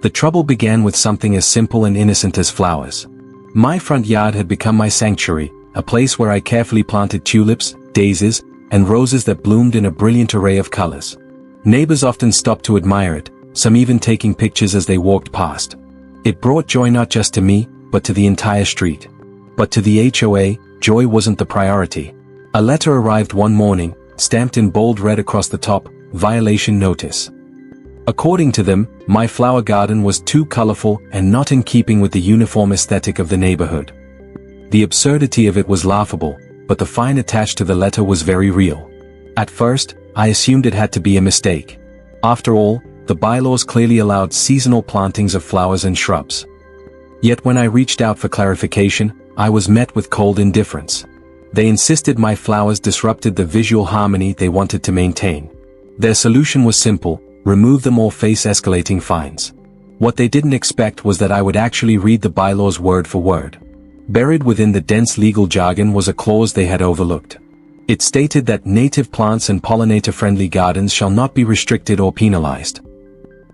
The trouble began with something as simple and innocent as flowers. My front yard had become my sanctuary, a place where I carefully planted tulips, daisies, and roses that bloomed in a brilliant array of colors. Neighbors often stopped to admire it, some even taking pictures as they walked past. It brought joy not just to me, but to the entire street. But to the HOA, joy wasn't the priority. A letter arrived one morning, stamped in bold red across the top, "Violation Notice." According to them, my flower garden was too colorful and not in keeping with the uniform aesthetic of the neighborhood. The absurdity of it was laughable, but the fine attached to the letter was very real. At first, I assumed it had to be a mistake. After all, the bylaws clearly allowed seasonal plantings of flowers and shrubs. Yet when I reached out for clarification, I was met with cold indifference. They insisted my flowers disrupted the visual harmony they wanted to maintain. Their solution was simple: remove them or face escalating fines. What they didn't expect was that I would actually read the bylaws word for word. Buried within the dense legal jargon was a clause they had overlooked. It stated that native plants and pollinator-friendly gardens shall not be restricted or penalized.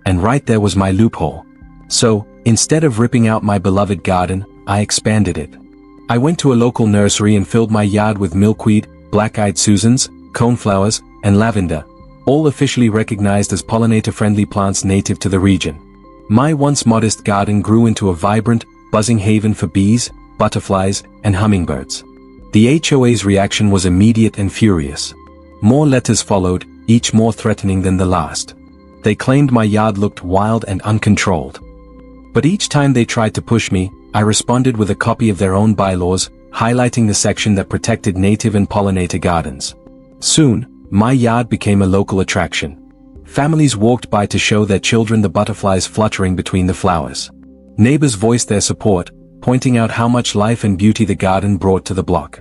And right there was my loophole. So, instead of ripping out my beloved garden, I expanded it. I went to a local nursery and filled my yard with milkweed, black-eyed Susans, coneflowers, and lavender, all officially recognized as pollinator-friendly plants native to the region. My once modest garden grew into a vibrant, buzzing haven for bees, butterflies, and hummingbirds. The HOA's reaction was immediate and furious. More letters followed, each more threatening than the last. They claimed my yard looked wild and uncontrolled. But each time they tried to push me, I responded with a copy of their own bylaws, highlighting the section that protected native and pollinator gardens. Soon, my yard became a local attraction. Families walked by to show their children the butterflies fluttering between the flowers. Neighbors voiced their support, pointing out how much life and beauty the garden brought to the block.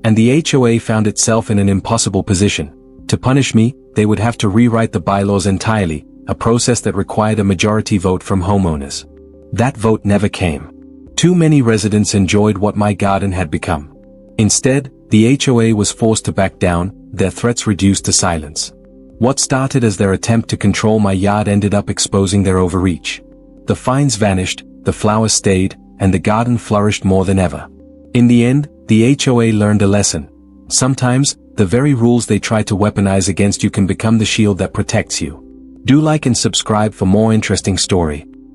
And the HOA found itself in an impossible position. To punish me, they would have to rewrite the bylaws entirely, a process that required a majority vote from homeowners. That vote never came. Too many residents enjoyed what my garden had become. Instead, the HOA was forced to back down, their threats reduced to silence. What started as their attempt to control my yard ended up exposing their overreach. The fines vanished, the flowers stayed, and the garden flourished more than ever. In the end, the HOA learned a lesson. Sometimes, the very rules they try to weaponize against you can become the shield that protects you. Do like and subscribe for more interesting story.